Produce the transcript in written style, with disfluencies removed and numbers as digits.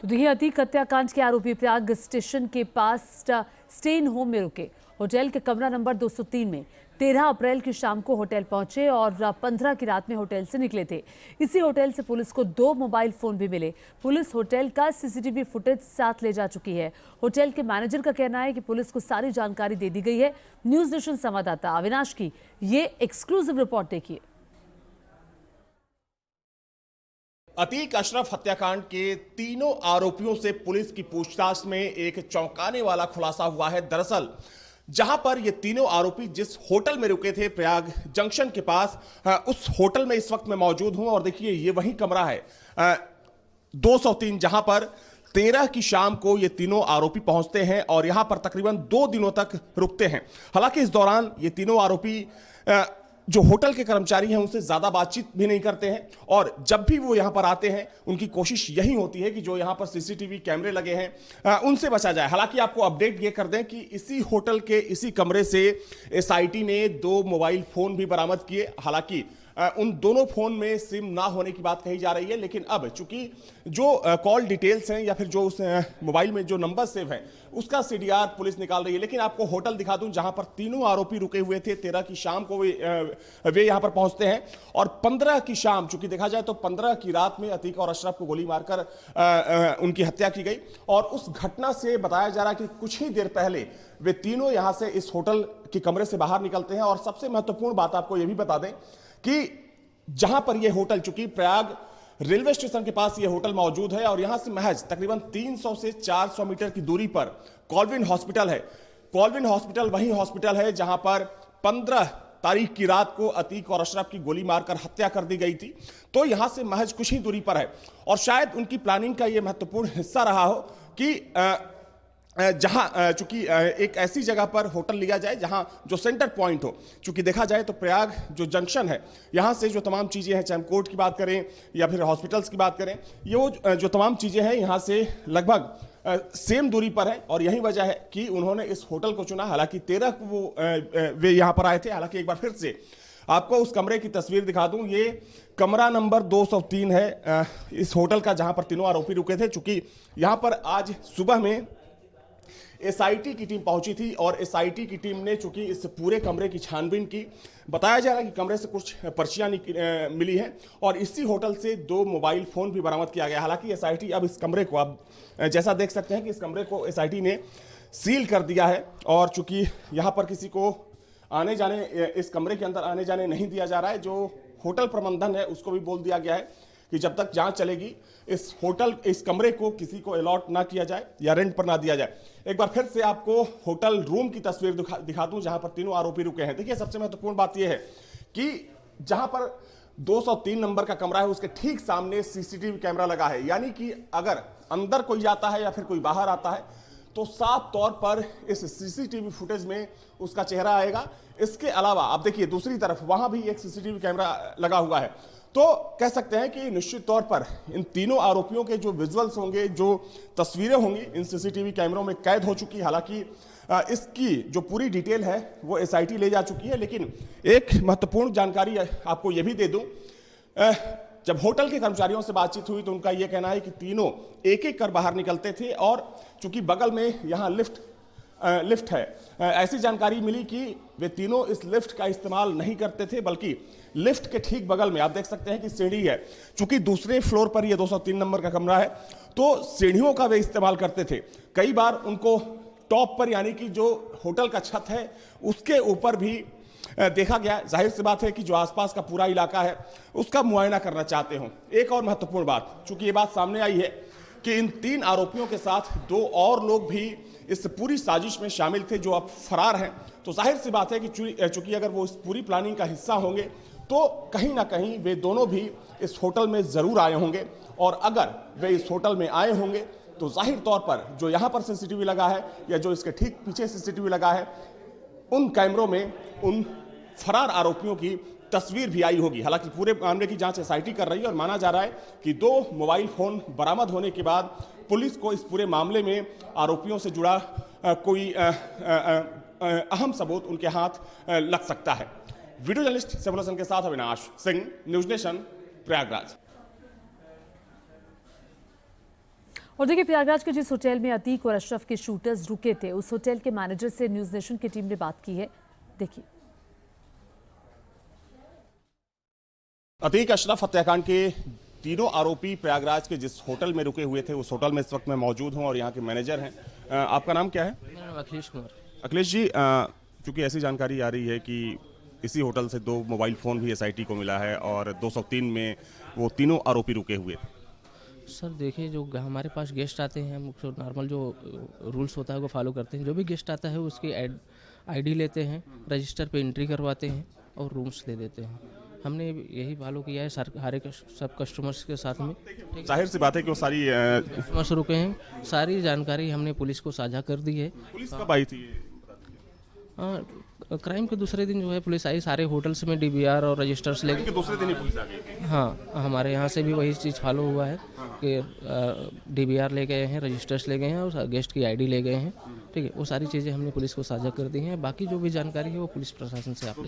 तो देखिए, अतीक हत्याकांड के आरोपी प्रयाग स्टेशन के पास स्टेन होम में रुके। होटल के कमरा नंबर 203 में 13 अप्रैल की शाम को होटल पहुंचे और 15 की रात में होटल से निकले थे। इसी होटल से पुलिस को 2 मोबाइल फोन भी मिले। पुलिस होटल का सीसीटीवी फुटेज साथ ले जा चुकी है। होटल के मैनेजर का कहना है कि पुलिस को सारी जानकारी दे दी गई है। न्यूज नेशन संवाददाता अविनाश की ये एक्सक्लूसिव रिपोर्ट देखिए। अतीक अशरफ हत्याकांड के तीनों आरोपियों से पुलिस की पूछताछ में एक चौंकाने वाला खुलासा हुआ है। दरअसल जहां पर ये तीनों आरोपी जिस होटल में रुके थे प्रयाग जंक्शन के पास, उस होटल में इस वक्त मैं मौजूद हूं और देखिए ये वही कमरा है 203, जहां पर 13 की शाम को ये तीनों आरोपी पहुंचते हैं और यहां पर तकरीबन 2 दिनों तक रुकते हैं। हालांकि इस दौरान ये तीनों आरोपी जो होटल के कर्मचारी हैं उनसे ज्यादा बातचीत भी नहीं करते हैं और जब भी वो यहां पर आते हैं उनकी कोशिश यही होती है कि जो यहां पर सीसीटीवी कैमरे लगे हैं उनसे बचा जाए। हालांकि आपको अपडेट ये कर दें कि इसी होटल के इसी कमरे से एसआईटी ने 2 मोबाइल फोन भी बरामद किए। हालांकि उन दोनों फोन में सिम ना होने की बात कही जा रही है, लेकिन अब चूंकि जो कॉल डिटेल्स हैं या फिर जो उस मोबाइल में जो नंबर सेव है उसका सीडीआर पुलिस निकाल रही है। लेकिन आपको होटल दिखा दूं जहां पर तीनों आरोपी रुके हुए थे। 13 की शाम को वे यहां पर पहुंचते हैं और 15 की शाम, चूंकि देखा जाए तो 15 की रात में अतीक और अशरफ को गोली मारकर उनकी हत्या की गई। और उस घटना से बताया जा रहा है कि कुछ ही देर पहले वे तीनों यहां से इस होटल के कमरे से बाहर निकलते हैं। और सबसे महत्वपूर्ण बात आपको यह भी बता दें कि जहां पर यह होटल, चूंकि प्रयाग रेलवे स्टेशन के पास यह होटल मौजूद है और यहां से महज तकरीबन 300 से 400 मीटर की दूरी पर कॉल्विन हॉस्पिटल है। कॉल्विन हॉस्पिटल वही हॉस्पिटल है जहां पर 15 तारीख की रात को अतीक और अशरफ की गोली मारकर हत्या कर दी गई थी। तो यहां से महज कुछ ही दूरी पर है और शायद उनकी प्लानिंग का यह महत्वपूर्ण हिस्सा रहा हो कि जहां चूंकि एक ऐसी जगह पर होटल लिया जाए जहां जो सेंटर पॉइंट हो। चूंकि देखा जाए तो प्रयाग जो जंक्शन है, यहां से जो तमाम चीजें हैं, चाहे हम कोर्ट की बात करें या फिर हॉस्पिटल्स की बात करें, ये जो तमाम चीजें हैं यहां से लगभग सेम दूरी पर है और यही वजह है कि उन्होंने इस होटल को चुना। हालांकि 13 को वे यहां पर आए थे। हालांकि एक बार फिर से आपको उस कमरे की तस्वीर दिखा दूं, ये कमरा नंबर 203 है इस होटल का जहां पर तीनों आरोपी रुके थे। चूंकि यहां पर आज सुबह में एसआईटी की टीम पहुंची थी और एसआईटी की टीम ने चूंकि इस पूरे कमरे की छानबीन की। बताया जा रहा है कि कमरे से कुछ पर्चियां मिली हैं और इसी होटल से 2 मोबाइल फोन भी बरामद किया गया। हालांकि एसआईटी अब इस कमरे को, आप जैसा देख सकते हैं कि इस कमरे को एसआईटी ने सील कर दिया है और चूंकि यहां पर किसी को आने जाने, इस कमरे के अंदर आने जाने नहीं दिया जा रहा है। जो होटल प्रबंधन है उसको भी बोल दिया गया है कि जब तक जांच चलेगी इस कमरे को किसी को अलॉट ना किया जाए या रेंट पर ना दिया जाए। एक बार फिर से आपको होटल रूम की तस्वीर दिखा दूं जहां पर तीनों आरोपी रुके हैं। देखिए, सबसे महत्वपूर्ण बात यह है कि जहां पर 203 नंबर का कमरा है उसके ठीक सामने सीसीटीवी कैमरा लगा है। यानी कि अगर अंदर कोई जाता है या फिर कोई बाहर आता है तो साफ तौर पर इस सीसीटीवी फुटेज में उसका चेहरा आएगा। इसके अलावा आप देखिए दूसरी तरफ वहां भी एक सीसीटीवी कैमरा लगा हुआ है। तो कह सकते हैं कि निश्चित तौर पर इन तीनों आरोपियों के जो विजुअल्स होंगे, जो तस्वीरें होंगी, इन सीसीटीवी कैमरों में कैद हो चुकी। हालांकि इसकी जो पूरी डिटेल है वो एसआईटी ले जा चुकी है। लेकिन एक महत्वपूर्ण जानकारी आपको ये भी दे दूं, जब होटल के कर्मचारियों से बातचीत हुई तो उनका यह कहना है कि तीनों एक एक कर बाहर निकलते थे और चूंकि बगल में यहाँ लिफ्ट है, ऐसी जानकारी मिली कि वे तीनों इस लिफ्ट का इस्तेमाल नहीं करते थे, बल्कि लिफ्ट के ठीक बगल में आप देख सकते हैं कि सीढ़ी है। चूंकि दूसरे फ्लोर पर यह 203 नंबर का कमरा है तो सीढ़ियों का वे इस्तेमाल करते थे। कई बार उनको टॉप पर, यानी कि जो होटल का छत है उसके ऊपर भी देखा गया। जाहिर सी बात है कि जो आसपास का पूरा इलाका है उसका मुआयना करना चाहते हो। एक और महत्वपूर्ण बात, चूंकि ये बात सामने आई है कि इन 3 आरोपियों के साथ 2 और लोग भी इस पूरी साजिश में शामिल थे जो अब फरार हैं। तो जाहिर सी बात है कि चूंकि अगर वो इस पूरी प्लानिंग का हिस्सा होंगे तो कहीं ना कहीं वे दोनों भी इस होटल में जरूर आए होंगे। और अगर वे इस होटल में आए होंगे तो जाहिर तौर पर जो यहाँ पर सीसीटीवी लगा है या जो इसके ठीक पीछे सीसीटीवी लगा है, उन कैमरों में उन फरार आरोपियों की तस्वीर भी आई होगी। हालांकि पूरे मामले की जांच एसआईटी कर रही है और माना जा रहा है कि 2 मोबाइल फोन बरामद होने के बाद पुलिस को इस पूरे मामले में आरोपियों से जुड़ा कोई अहम सबूत उनके हाथ लग सकता है। वीडियो जर्नलिस्ट सेवलसन के साथ अविनाश सिंह, न्यूज नेशन, प्रयागराज। और देखिए, प्रयागराज के जिस होटल में अतीक और अशरफ के शूटर्स रुके थे, उस होटल के मैनेजर से न्यूज नेशन की टीम ने बात की है। देखिए। अतीक अशरफ हत्याकांड के तीनों आरोपी प्रयागराज के जिस होटल में रुके हुए थे, उस होटल में इस वक्त मैं मौजूद हूं और यहाँ के मैनेजर हैं। आपका नाम क्या है? मेरा नाम अखिलेश कुमार। अखिलेश जी, चूंकि ऐसी जानकारी आ रही है कि इसी होटल से 2 मोबाइल फ़ोन भी एसआईटी को मिला है और 203 में वो तीनों आरोपी रुके हुए थे। सर देखिए, जो हमारे पास गेस्ट आते हैं, हम तो नॉर्मल जो रूल्स होता है वो फॉलो करते हैं। जो भी गेस्ट आता है उसकी आईडी लेते हैं, रजिस्टर पे एंट्री करवाते हैं और रूम्स दे देते हैं। हमने यही फॉलो किया है सारे सब कस्टमर्स के साथ में। जाहिर सी बात है कि वो सारी कस्टमर्स रुके हैं, सारी जानकारी हमने पुलिस को साझा कर दी है। पुलिस कब आई थी? क्राइम के दूसरे दिन जो है पुलिस आई, सारे होटल्स में डीवीआर और रजिस्टर्स लेके। कि दूसरे दिन ही पुलिस आ गई? हाँ, हमारे यहाँ से भी वही चीज़ फॉलो हुआ है कि डीवीआर ले गए हैं, रजिस्टर्स ले गए हैं और गेस्ट की आईडी ले गए हैं। ठीक है, वो सारी चीज़ें हमने पुलिस को साझा कर दी हैं। बाकी जो भी जानकारी है वो पुलिस प्रशासन से आप